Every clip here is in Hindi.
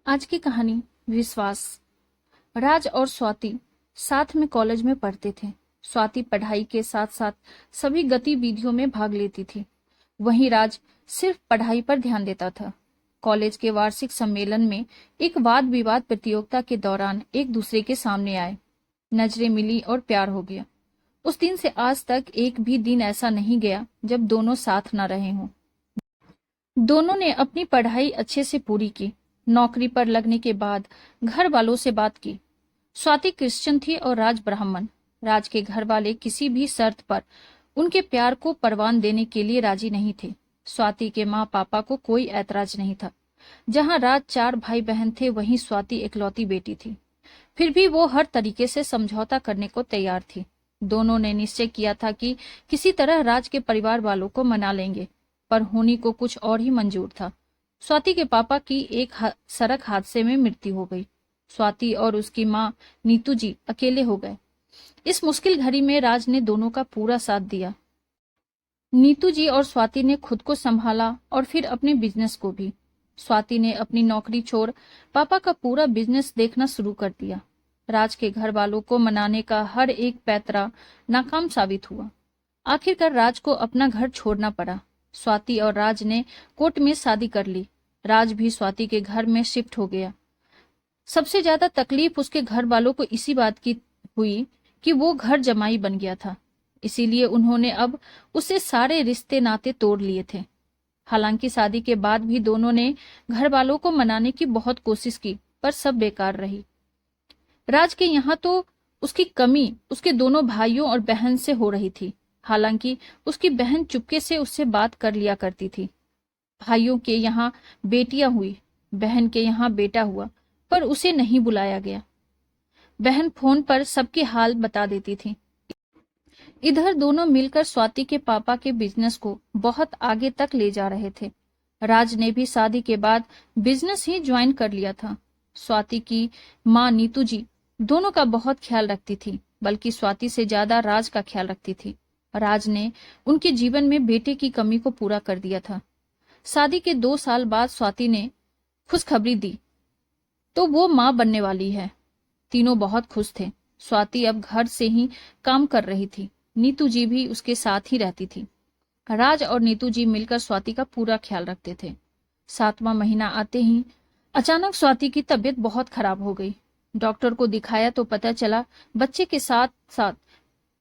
आज की कहानी विश्वास। राज और स्वाति साथ में कॉलेज में पढ़ते थे। स्वाति पढ़ाई के साथ साथ सभी गतिविधियों में भाग लेती थी, वहीं राज सिर्फ पढ़ाई पर ध्यान देता था। कॉलेज के वार्षिक सम्मेलन में एक वाद विवाद प्रतियोगिता के दौरान एक दूसरे के सामने आए, नजरें मिली और प्यार हो गया। उस दिन से आज तक एक भी दिन ऐसा नहीं गया जब दोनों साथ न रहे हों। दोनों ने अपनी पढ़ाई अच्छे से पूरी की। नौकरी पर लगने के बाद घर वालों से बात की। स्वाति क्रिश्चियन थी और राज ब्राह्मण। राज के घर वाले किसी भी शर्त पर उनके प्यार को परवान देने के लिए राजी नहीं थे। स्वाति के माँ पापा को कोई ऐतराज नहीं था। जहाँ राज 4 भाई बहन थे, वहीं स्वाति इकलौती बेटी थी। फिर भी वो हर तरीके से समझौता करने को तैयार थी। दोनों ने निश्चय किया था कि किसी तरह राज के परिवार वालों को मना लेंगे, पर होनी को कुछ और ही मंजूर था। स्वाति के पापा की एक सड़क हादसे में मृत्यु हो गई। स्वाति और उसकी माँ नीतू जी अकेले हो गए। इस मुश्किल घड़ी में राज ने दोनों का पूरा साथ दिया। नीतू जी और स्वाति ने खुद को संभाला और फिर अपने बिजनेस को भी। स्वाति ने अपनी नौकरी छोड़ पापा का पूरा बिजनेस देखना शुरू कर दिया। राज के घर वालों को मनाने का हर एक पैतरा नाकाम साबित हुआ। आखिरकार राज को अपना घर छोड़ना पड़ा। स्वाति और राज ने कोर्ट में शादी कर ली। राज भी स्वाति के घर में शिफ्ट हो गया। सबसे ज्यादा तकलीफ उसके घर वालों को इसी बात की हुई कि वो घर जमाई बन गया था, इसीलिए उन्होंने अब उससे सारे रिश्ते नाते तोड़ लिए थे। हालांकि शादी के बाद भी दोनों ने घर वालों को मनाने की बहुत कोशिश की, पर सब बेकार रही। राज के यहाँ तो उसकी कमी उसके दोनों भाइयों और बहन से हो रही थी। हालांकि उसकी बहन चुपके से उससे बात कर लिया करती थी। भाइयों के यहाँ बेटियां हुई, बहन के यहाँ बेटा हुआ, पर उसे नहीं बुलाया गया। बहन फोन पर सबके हाल बता देती थी। इधर दोनों मिलकर स्वाति के पापा के बिजनेस को बहुत आगे तक ले जा रहे थे। राज ने भी शादी के बाद बिजनेस ही ज्वाइन कर लिया था। स्वाति की माँ नीतू जी दोनों का बहुत ख्याल रखती थी, बल्कि स्वाति से ज्यादा राज का ख्याल रखती थी। राज ने उनके जीवन में बेटे की कमी को पूरा कर दिया था। शादी के 2 साल बाद स्वाति ने खुशखबरी दी तो वो माँ बनने वाली है। तीनों बहुत खुश थे। स्वाति अब घर से ही काम कर रही थी। नीतू जी भी उसके साथ ही रहती थी। राज और नीतू जी मिलकर स्वाति का पूरा ख्याल रखते थे। 7वां महीना आते ही अचानक स्वाति की तबीयत बहुत खराब हो गई। डॉक्टर को दिखाया तो पता चला बच्चे के साथ साथ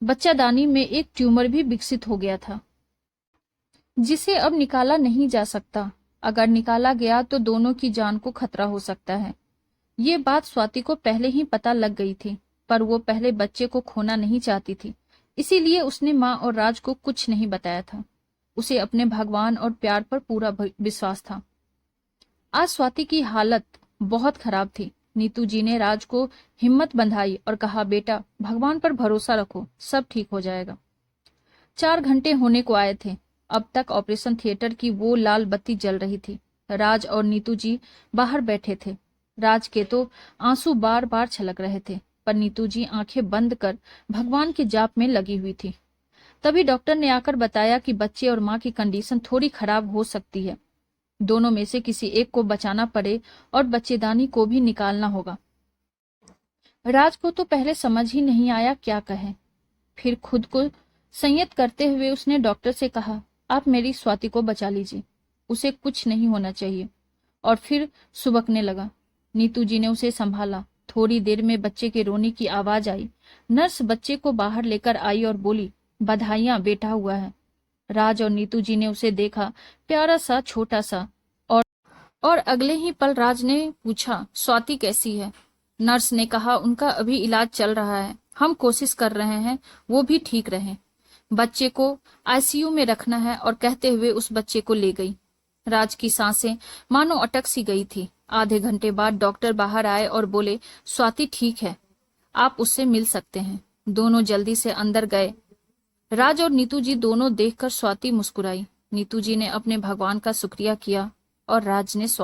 बच्चादानी में एक ट्यूमर भी विकसित हो गया था, जिसे अब निकाला नहीं जा सकता। अगर निकाला गया तो दोनों की जान को खतरा हो सकता है। ये बात स्वाति को पहले ही पता लग गई थी, पर वो पहले बच्चे को खोना नहीं चाहती थी, इसीलिए उसने माँ और राज को कुछ नहीं बताया था। उसे अपने भगवान और प्यार पर पूरा विश्वास था। आज स्वाति की हालत बहुत खराब थी। नीतू जी ने राज को हिम्मत बंधाई और कहा, बेटा भगवान पर भरोसा रखो, सब ठीक हो जाएगा। 4 घंटे होने को आए थे। अब तक ऑपरेशन थिएटर की वो लाल बत्ती जल रही थी। राज और नीतू जी बाहर बैठे थे। राज के तो आंसू बार बार छलक रहे थे, पर नीतू जी आंखें बंद कर भगवान के जाप में लगी हुई थी। तभी डॉक्टर ने आकर बताया कि बच्चे और माँ की कंडीशन थोड़ी खराब हो सकती है। दोनों में से किसी एक को बचाना पड़े और बच्चेदानी को भी निकालना होगा। राज को तो पहले समझ ही नहीं आया क्या कहे। फिर खुद को संयत करते हुए उसने डॉक्टर से कहा, आप मेरी स्वाति को बचा लीजिए, उसे कुछ नहीं होना चाहिए। और फिर सुबकने लगा। नीतू जी ने उसे संभाला। थोड़ी देर में बच्चे के रोने की आवाज आई। नर्स बच्चे को बाहर लेकर आई और बोली, बधाइयां, बेटा हुआ है। राज और नीतू जी ने उसे देखा, प्यारा सा, छोटा सा। और अगले ही पल राज ने पूछा, स्वाति कैसी है? नर्स ने कहा, उनका अभी इलाज चल रहा है, हम कोशिश कर रहे हैं वो भी ठीक रहे। बच्चे को आईसीयू में रखना है, और कहते हुए उस बच्चे को ले गई। राज की सांसें मानो अटक सी गई थी। आधे घंटे बाद डॉक्टर बाहर आए और बोले, स्वाति ठीक है, आप उससे मिल सकते हैं। दोनों जल्दी से अंदर गए। राज और नीतू जी दोनों देखकर स्वाति मुस्कुराई। नीतू जी ने अपने भगवान का शुक्रिया किया और राज ने स्वाति